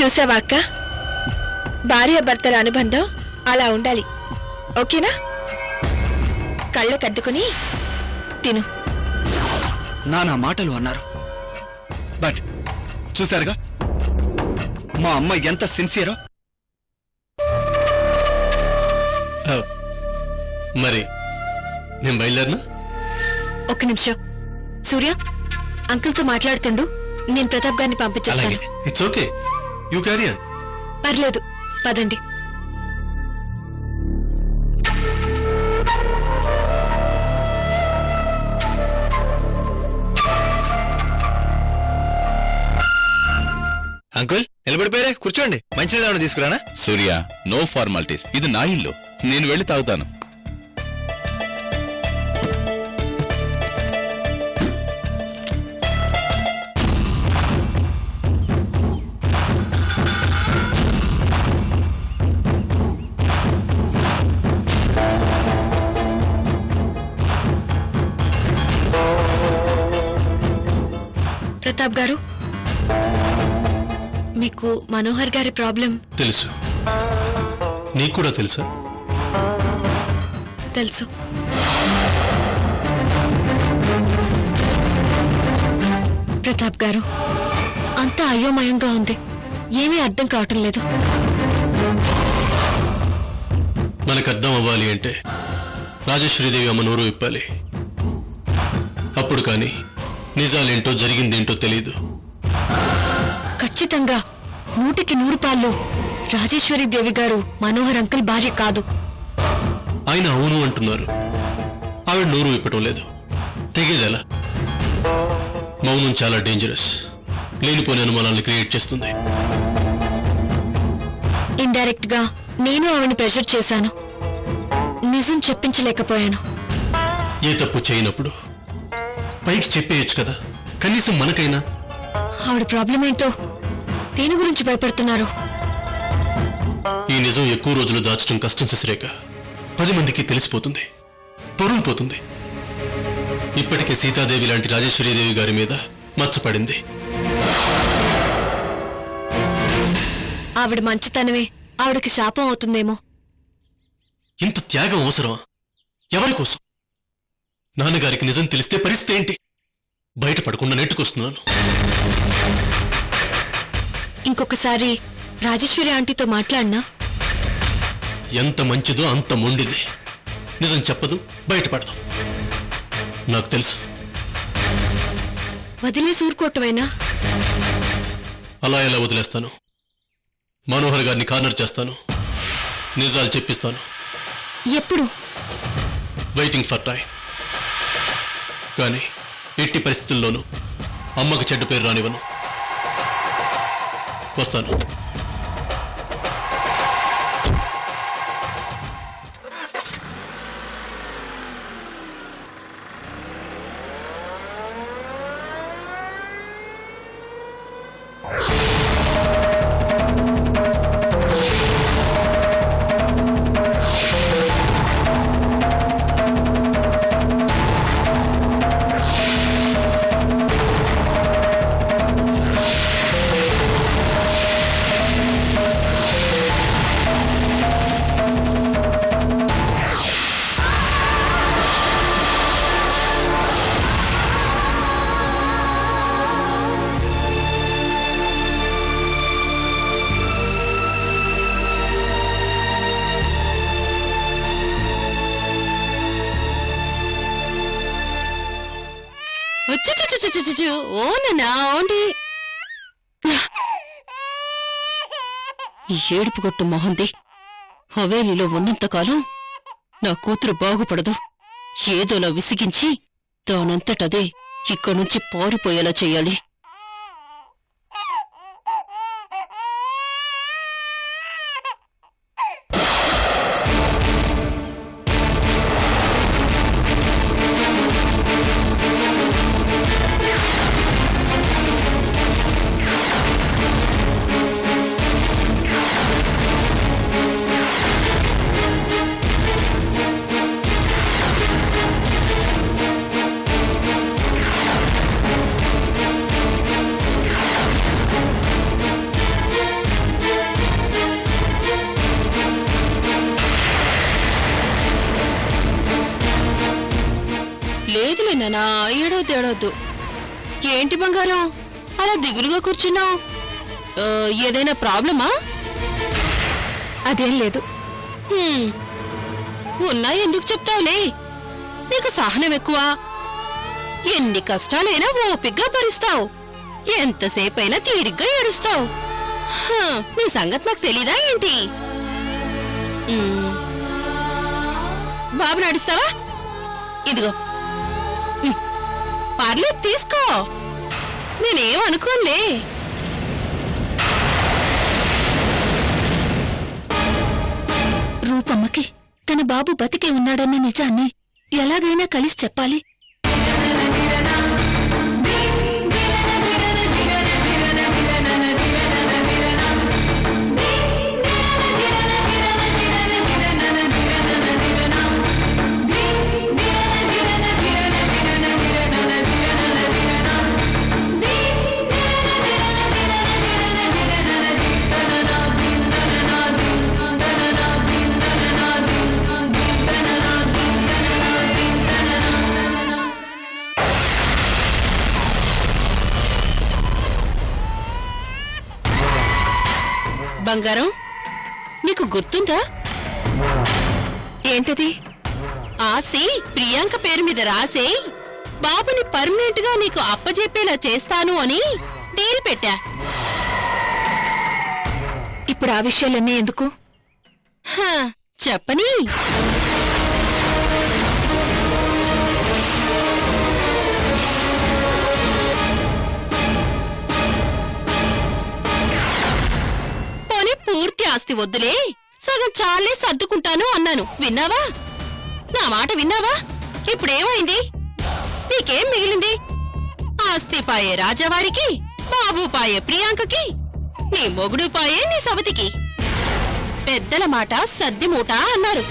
చూసావా అక్క, భార్యాభర్తల అనుబంధం అలా ఉండాలి. ఓకేనా? కళ్ళకద్దుకుని తిను. నానా మాటలు అన్నారు, బట్ చూశారుగా మా అమ్మ ఎంత సిన్సియరో. మరి నేను బయలుదేరినా? ఒక్క నిమిషం సూర్య, అంకుల్తో మాట్లాడుతుండు, నేను ప్రతాప్ గారిని పంపించేస్తాను. It's okay, you carry on. పర్లేదు, పదండి. అంకుల్ నిలబడిపోయారే, కూర్చోండి. మంచినీళ్ళు తీసుకురానా? సూర్య, నో ఫార్మాలిటీస్. ఇది నా ఇల్లు, నేను వెళ్ళి తాగుతాను. ప్రతాప్ గారు, మీకు మనోహర్ గారి ప్రాబ్లం తెలుసు. నీకు కూడా తెలుసా? తెలుసు. ప్రతాప్ గారు, అంతా అయోమయంగా ఉంది, ఏమీ అర్థం కావటం లేదు. మనకు అర్థం అవ్వాలి అంటే రాజేశ్వరీదేవి అమ్మ నోరు విప్పాలి. అప్పుడు కానీ నిజాలేంటో జరిగిందేంటో తెలీదు. ఖచ్చితంగా 100కి 100 రాజేశ్వరీదేవి గారు మనోహర్ అంకుల్ భార్య కాదు. ఆయన అవును అంటున్నారు, ఆవిడ నోరు విప్పటం లేదు. తెగేదెలా? మౌనం చాలా డేంజరస్, లేనిపోని అనుమానాలను క్రియేట్ చేస్తుంది. ఇండైరెక్ట్ గా నేను ఆవిడని ప్రెషర్ చేశాను, నిజం చెప్పించలేకపోయాను. ఏ తప్పు చేయనప్పుడు పైకి చెప్పేయచ్చు కదా, కనీసం మనకైనా. ఆవిడ ప్రాబ్లం ఏంటో, దేని గురించి భయపడుతున్నారు? ఈ నిజం ఎక్కువ రోజులు దాచడం కష్టం శశిరేఖ. 10 మందికి తెలిసిపోతుంది, పరువు పోతుంది. ఇప్పటికే సీతాదేవి లాంటి రాజేశ్వరీదేవి గారి మీద మచ్చపడింది. ఆవిడ మంచితనమే ఆవిడకి శాపం అవుతుందేమో. ఇంత త్యాగం అవసరమా? ఎవరి కోసం? నాన్నగారికి నిజం తెలిస్తే పరిస్థితి ఏంటి? బయటపడకుండా నెట్టుకొస్తున్నాను. ఇంకొకసారి రాజేశ్వరి ఆంటీతో మాట్లాడినా? ఎంత మంచిదో అంత మొండిది. నిజం చెప్పదు, బయటపడదు. నాకు తెలుసు. వదిలేసి ఊరుకోవటమేనా? అలా ఎలా వదిలేస్తాను? మనోహర్ గారిని కార్నర్ చేస్తాను, నిజాలు చెప్పిస్తాను. ఎప్పుడు? Waiting for time. కానీ ఎట్టి పరిస్థితుల్లోనూ అమ్మకు చెడ్డ పేరు రానివ్వను. వస్తాను. ఏడుపు కొట్టు మొహంది. హవేలీలో ఉన్నంతకాలం నా కూతురు బాగుపడదు. ఏదోలా విసిగించి దానంతటదే ఇక్కడి నుంచి పారిపోయేలా చెయ్యాలి. చిన్ననా ఏడవద్దు. ఏంటి బంగారం అలా దిగులుగా కూర్చున్నావు? ఏదైనా ప్రాబ్లమా? అదేం లేదు. ఉన్నా ఎందుకు చెప్తావులే? నీకు సహనం ఎక్కువ. ఎన్ని కష్టాలైనా ఓపిగ్గా భరిస్తావు. ఎంతసేపైనా తీరిగ్గా ఏడుస్తావు. నీ సంగతి నాకు తెలీదా ఏంటి? బాబు నడుస్తావా? ఇదిగో పర్లేదు తీసుకో, నేనేమనుకోలే. రూపమ్మకి తన బాబు బతికే ఉన్నాడన్న నిజాన్ని ఎలాగైనా కలిసి చెప్పాలి. బంగారం, నీకు గుర్తుందా? ఏంటది? ఆస్తి ప్రియాంక పేరు మీద రాసే బాబుని పర్మనెంట్ గా నీకు అప్పజెప్పేలా చేస్తాను అని డీల్ పెట్టా. ఇప్పుడు ఆ విషయాలన్నీ ఎందుకు? చెప్పని. పూర్తి ఆస్తి వద్దులే, సగం చాలే సర్దుకుంటాను అన్నాను. విన్నావా? నా మాట విన్నావా? ఇప్పుడేమైంది? నీకేం మిగిలింది? ఆస్తి పాయే రాజావారికి, బాబు పాయే ప్రియాంకకి, నీ మొగుడు పాయే నీ సవతికి. పెద్దల మాట సద్ది మూట అన్నారు.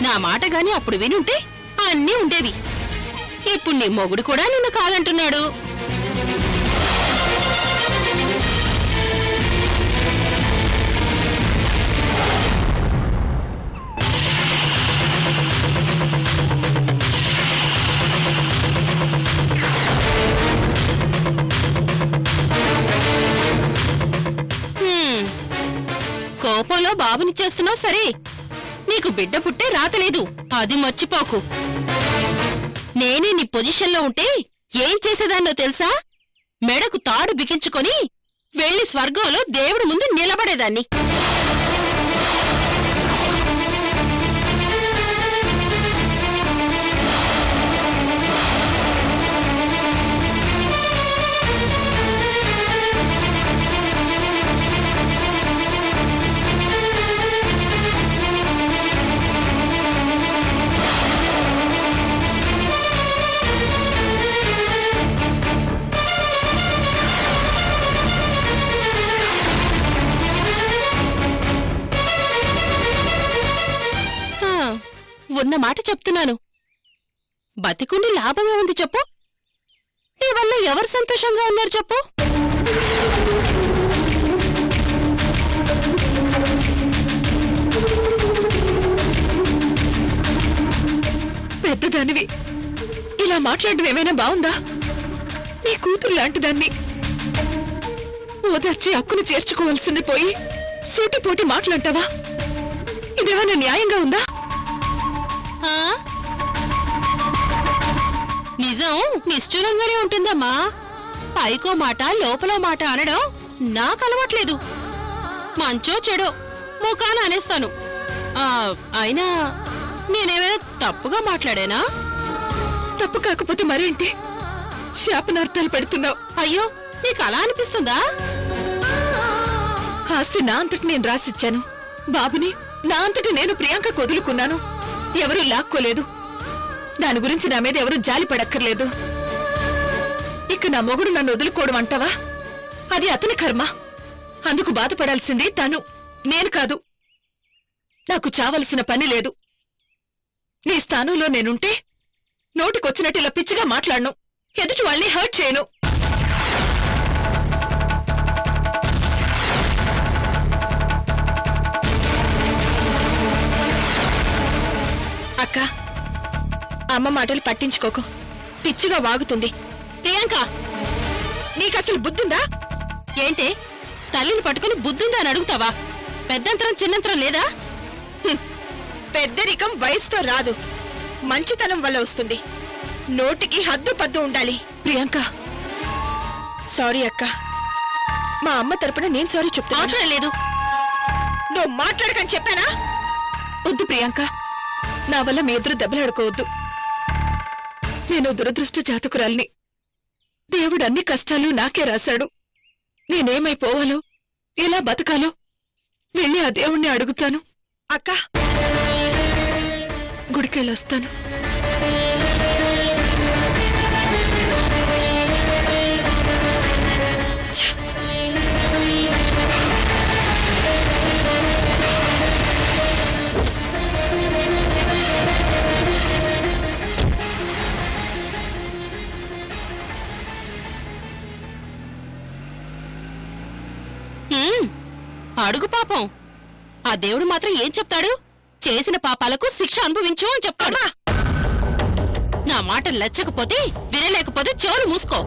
నా మాట గాని అప్పుడు వినుంటే అన్నీ ఉండేవి. ఇప్పుడు నీ మొగుడు కూడా నిన్ను కాదంటున్నాడు. కోపంలో బాబునిచ్చేస్తున్నావు సరే, నీకు బిడ్డ పుట్టే రాతలేదు, అది మర్చిపోకు. నేనే నీ పొజిషన్లో ఉంటే ఏం చేసేదాన్నో తెలుసా? మెడకు తాడు బిగించుకొని వెళ్లి స్వర్గంలో దేవుడి ముందు నిలబడేదాన్ని. ఉన్న మాట చెప్తున్నాను. బతికుండి లాభమే ఉంది చెప్పు? నీ వల్ల ఎవరు సంతోషంగా ఉన్నారు చెప్పు? పెద్దదానివి ఇలా మాట్లాడడం ఏమైనా బావుందా? నీ కూతురు లాంటిదాన్ని ఓదార్చి హక్కును చేర్చుకోవాల్సింది పోయి సూటిపోటి మాట్లాంటావా? ఇదేమైనా న్యాయంగా ఉందా? నిజం నిష్ఠూరంగానే ఉంటుందమ్మా. పైకో మాట లోపల మాట అనడం నాకు అలవాట్లేదు. మంచో చెడో ముఖాన అనేస్తాను. అయినా నేనేమైనా తప్పుగా మాట్లాడానా? తప్పు కాకపోతే మరేంటి? శాపనార్థాలు పెడుతున్నావు. అయ్యో, నీకు అలా అనిపిస్తుందా? ఆస్తి నా అంతటి నేను రాసిచ్చాను. బాబుని నా అంతటి నేను ప్రియాంక వదులుకున్నాను. ఎవరూ లాక్కోలేదు. దాని గురించి నా మీద ఎవరూ జాలి పడక్కర్లేదు. ఇక నా మొగుడు నన్ను వదులుకోవడం అంటావా? అది అతని కర్మ. అందుకు బాధపడాల్సింది తను, నేను కాదు. నాకు చావలసిన పని లేదు. నీ స్థానంలో నేనుంటే నోటికొచ్చినట్టు ఇలా పిచ్చిగా మాట్లాడను, ఎదుటి వాళ్ళని హర్ట్ చేయను. అక్క, అమ్మ మాటలు పట్టించుకోకు. పిచ్చిగా వాగుతుంది. ప్రియాంక, నీకసలు బుద్ధుందా? ఏంటే తల్లిని పట్టుకుని బుద్ధుందా అని అడుగుతావా? పెద్దంతరం చిన్నంతరం లేదా? పెద్దరికం వయసుతో రాదు, మంచితనం వల్ల వస్తుంది. నోటికి హద్దు పద్దు ఉండాలి. ప్రియాంక, సారీ అక్క. మా అమ్మ తరపున నేను సారీ చెప్తాను. అవసరం లేదు. నువ్వు మాట్లాడకని చెప్పానా? వద్దు ప్రియాంక, నా వల్ల మీ ఎదురు దెబ్బలాడుకోవద్దు. నేను దురదృష్ట జాతకురాల్ని. దేవుడు అన్ని కష్టాలు నాకే రాశాడు. నేనేమైపోవాలో, ఎలా బతకాలో వెళ్ళి ఆ దేవుణ్ణి అడుగుతాను. అక్క, గుడికెళ్ళొస్తాను. అడుగు పాపం. ఆ దేవుడు మాత్రం ఏం చెప్తాడు? చేసిన పాపాలకు శిక్ష అనుభవించు అని చెప్తాడు. నా మాట నచ్చకపోతే, వినలేకపోతే చెవులు మూసుకో.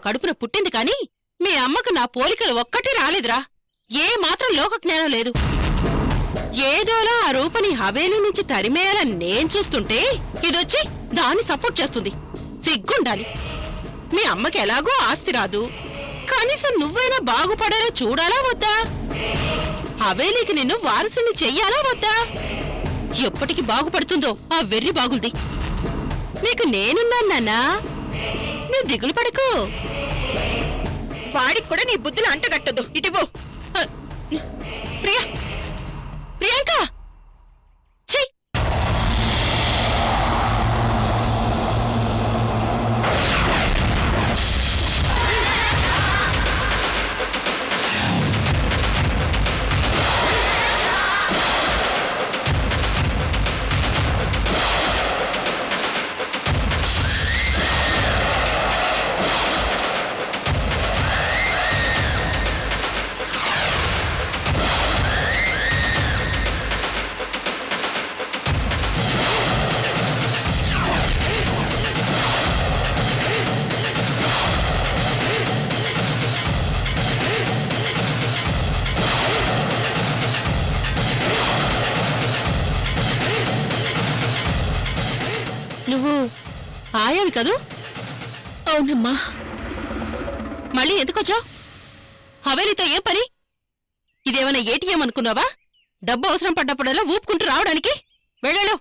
కడుపున పుట్టింది కాని మీ అమ్మకు నా పోలికలు ఒక్కటి రాలేదురా. ఏ మాత్రం లోక జ్ఞానం లేదు. ఏదోలా ఆ రూపని హవేలీ నుంచి తరిమేయాలని నేను చూస్తుంటే ఇదొచ్చి దాన్ని సపోర్ట్ చేస్తుంది. సిగ్గుండాలి. మీ అమ్మకి ఎలాగో ఆస్తి రాదు, కనీసం నువ్వైనా బాగుపడేలా చూడాలా వద్దా? హవేలీకి నిన్ను వారసుని చెయ్యాలా వద్దా? ఎప్పటికి బాగుపడుతుందో ఆ వెర్రి బాగుల్ది. నీకు నేనున్నాను నాన్నా, నువ్వు దిగులు పడకు. వాడికి కూడా నీ బుద్ధులు అంటగట్టదు. ఇటువు. ప్రియా, ప్రియాంక, చెయ్. నువ్వు ఆయావి కదూ? అవునమ్మా. మళ్ళీ ఎందుకొచ్చావు? హవేలీతో ఏం పని? ఇదేమైనా ఏటీఎం అనుకున్నావా? డబ్బు అవసరం పడ్డప్పుడల్లా ఊపుకుంటూ రావడానికి? వెళ్ళాలో.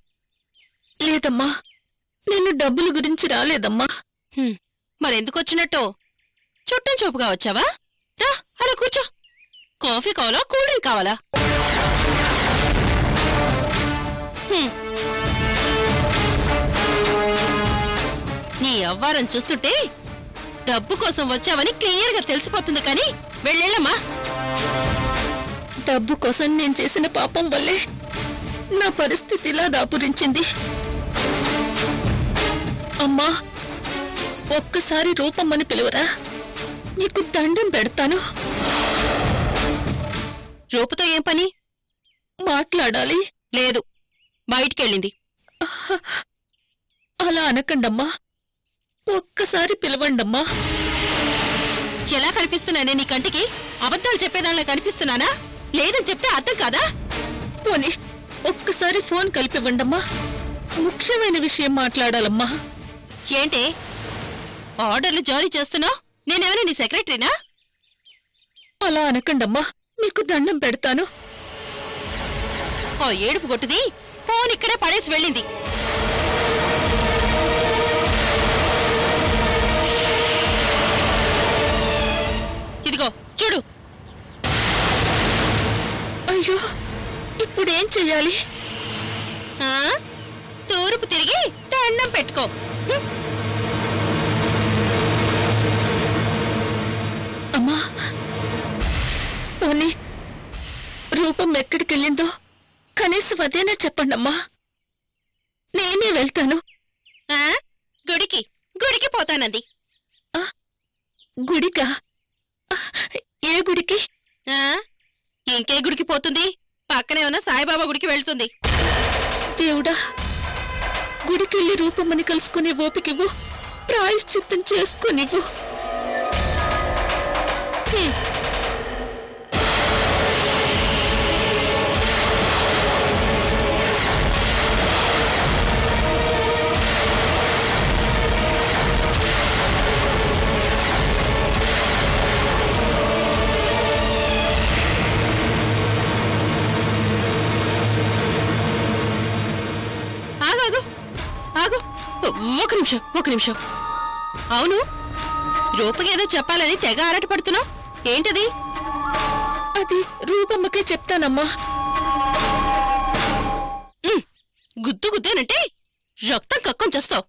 లేదమ్మా, నేను డబ్బుల గురించి రాలేదమ్మా. మరెందుకొచ్చినట్టు? చుట్టం చూపుగా వచ్చావా? రా, అలా కూర్చో. కాఫీ కావాలా, కూల్ డ్రింక్ కావాలా? నీ అవ్వారం చూస్తుంటే డబ్బు కోసం వచ్చావని క్లియర్గా తెలిసిపోతుంది. కానీ వెళ్ళమ్మా. డబ్బు కోసం నేను చేసిన పాపం వల్లే నా పరిస్థితి ఇలా దాపురించింది. అమ్మా, ఒక్కసారి రూపమ్మని పిలువరా, నీకు దండం పెడతాను. రూపుతో ఏం పని? మాట్లాడాలి. లేదు, బయటికెళ్ళింది. అలా అనకండమ్మా, ఒక్కసారి పిలవండమ్మా. ఎలా కనిపిస్తున్నానే నీ కంటికి? అబద్ధాలు చెప్పేదానిలా కనిపిస్తున్నానా? లేదని చెప్తే అర్థం కాదా? పోనీ ఒక్కసారి ఫోన్ కలిపివ్వండమ్మా, ముఖ్యమైన విషయం మాట్లాడాలమ్మా. ఏంటే ఆర్డర్లు జారీ చేస్తున్నావు? నేనేమైనా నీ సెక్రటరీనా? అలా అనకండమ్మా, మీకు దండం పెడతాను. ఓ ఏడుపు కొట్టుది ఫోన్ ఇక్కడే పడేసి వెళ్ళింది. అయ్యో ఇప్పుడేం చెయ్యాలి? తూర్పు తిరిగి దండం పెట్టుకో. అమ్మా పోనీ రూపం ఎక్కడికెళ్ళిందో కనీసం అదేనా చెప్పండమ్మా, నేనే వెళ్తాను. గుడికి గుడికి పోతానంది. గుడికా? ఏ గుడికి? ఇంకే గుడికి పోతుంది? పక్కనే ఉన్న సాయిబాబా గుడికి వెళ్తుంది. దేవుడా, గుడికెళ్ళి రూపమ్మని కలుసుకునే ఓపికివ్వు, ప్రాయశ్చిత్తం చేసుకునివ్వు. ఒక నిమిషం. అవును, రూపకేదో చెప్పాలని తెగ ఆరాట పడుతున్నావు, ఏంటది? అది రూపమ్మకే చెప్తానమ్మా. గుద్దేనంటే రక్తం కక్కం చేస్తావు.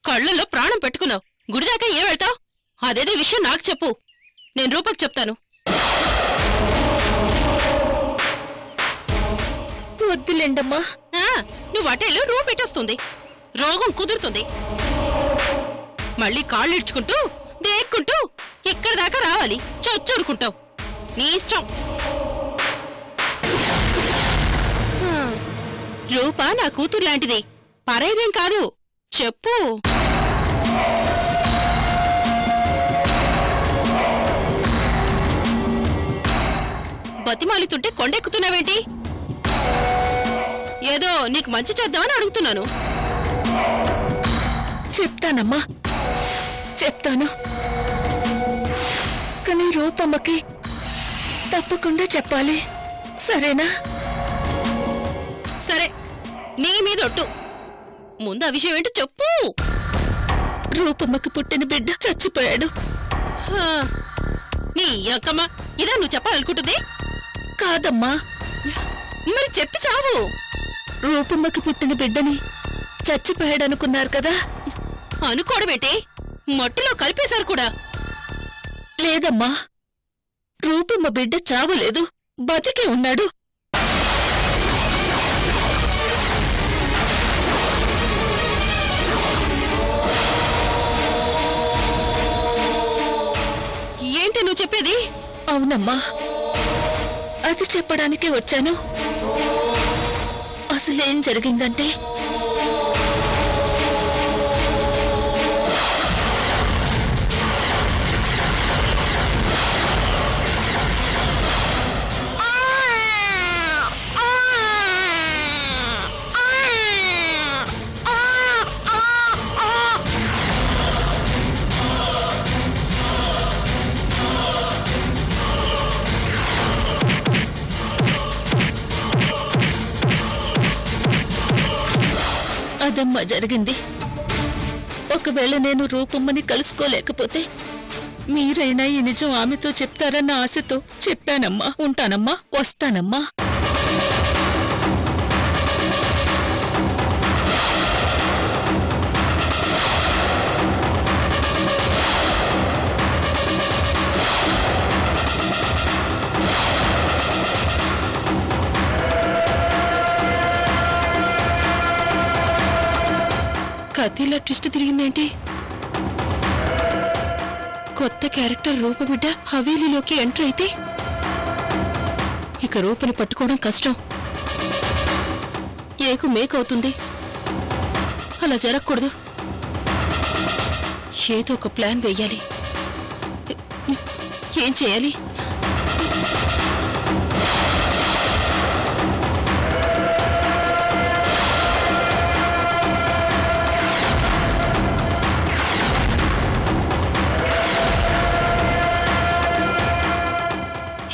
కళ్ళల్లో ప్రాణం పెట్టుకున్నావు. గుడిదాకా ఏం వెళ్తావు? అదేదో విషయం నాకు చెప్పు, నేను రూపకి చెప్తాను. వద్దులేండమ్మా. నువ్వు అటేలో రూపు పెట్టేస్తుంది, రోగం కుదురుతుంది. మళ్ళీ కాళ్ళు ఇడ్చుకుంటూ దేక్కుంటూ ఇక్కడ దాకా రావాలి, చొచ్చూరుకుంటావు. నీ ఇష్టం. రూప నా కూతురు లాంటిది, పరైదేం కాదు. చెప్పు. బతిమాలుతుంటే కొండెక్కుతున్నావేంటి? ఏదో నీకు మంచి చేద్దామని అడుగుతున్నాను. చెప్తానమ్మా, చెప్తాను. కానీ రూపమ్మకి తప్పకుండా చెప్పాలి, సరేనా? సరే, నీ మీద ఒట్టు. ముందు ఆ విషయం ఏంటో చెప్పు. రూపమ్మకి పుట్టిన బిడ్డ చచ్చిపోయాడు. నీ అక్కమ్మ, ఇదా నువ్వు చెప్పాలనుకుంటుంది? కాదమ్మా. మరి చెప్పి చావు. రూపమ్మకి పుట్టిన బిడ్డని చచ్చిపోయాడనుకున్నారు కదా? అనుకోవడమేంటి, మట్టిలో కలిపేశారు కూడా. లేదమ్మా, రూపమ్మ బిడ్డ చావలేదు, బతికే ఉన్నాడు. ఏంటి నువ్వు చెప్పేది? అవునమ్మా, అది చెప్పడానికే వచ్చాను. అసలేం జరిగిందంటే, అదమ్మా జరిగింది. ఒకవేళ నేను రూపమ్మని కలుసుకోలేకపోతే మీరైనా ఈ నిజం ఆమెతో చెప్తారన్న ఆశతో చెప్పానమ్మా. ఉంటానమ్మా, వస్తానమ్మా. కథీలా ట్విస్ట్ తిరిగిందేంటి? కొత్త క్యారెక్టర్ రూపబిడ్డ హవేలీలోకి ఎంటర్ అయితే ఇక రూపని పట్టుకోవడం కష్టం. ఏకు మేకవుతుంది. అలా జరగకూడదు. ఏదో ఒక ప్లాన్ వెయ్యాలి. ఏం చేయాలి?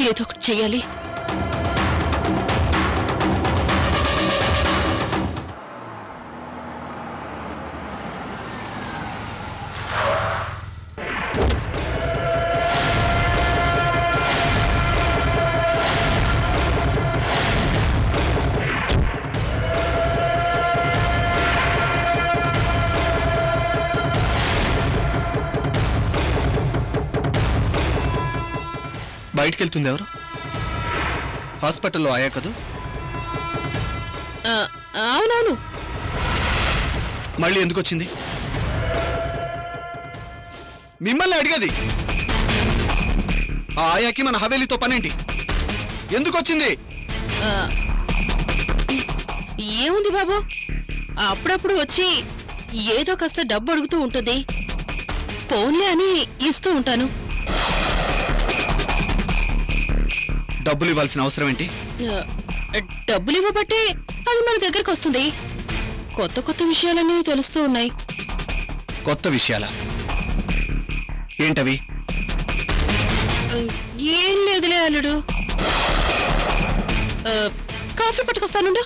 ఏదో ఒకటి చెయ్యాలి. బయటికి వెళ్తుంది ఎవరు? హాస్పిటల్లో ఆయా కదూ? అవునవును. మళ్ళీ ఎందుకు వచ్చింది? మిమ్మల్ని అడిగేది. ఆ ఆయాకి మన హవేలీతో పనేంటి? ఎందుకు వచ్చింది? ఏముంది బాబు, అప్పుడప్పుడు వచ్చి ఏదో కాస్త డబ్బు అడుగుతూ ఉంటుంది. ఫోన్లే అని ఇస్తూ ఉంటాను. డబ్బులు ఇవ్వాల్సిన అవసరం ఏంటి? డబ్బులు ఇవ్వబట్టే అది మన దగ్గరకు వస్తుంది. కొత్త కొత్త విషయాలన్నీ తెలుస్తూ ఉన్నాయి. కొత్త విషయాలా? ఏంటవి? ఏం లేదులే అల్లుడు. కాఫీ పట్టుకొస్తానుండు.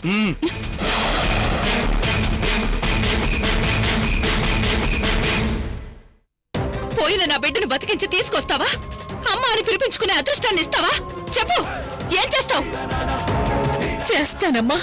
పోయిన నా బిడ్డను బతికించి తీసుకొస్తావా? అమ్మ అని పిలిపించుకునే అదృష్టాన్ని ఇస్తావా? చెప్పు, ఏం చేస్తావు? చేస్తానమ్మా.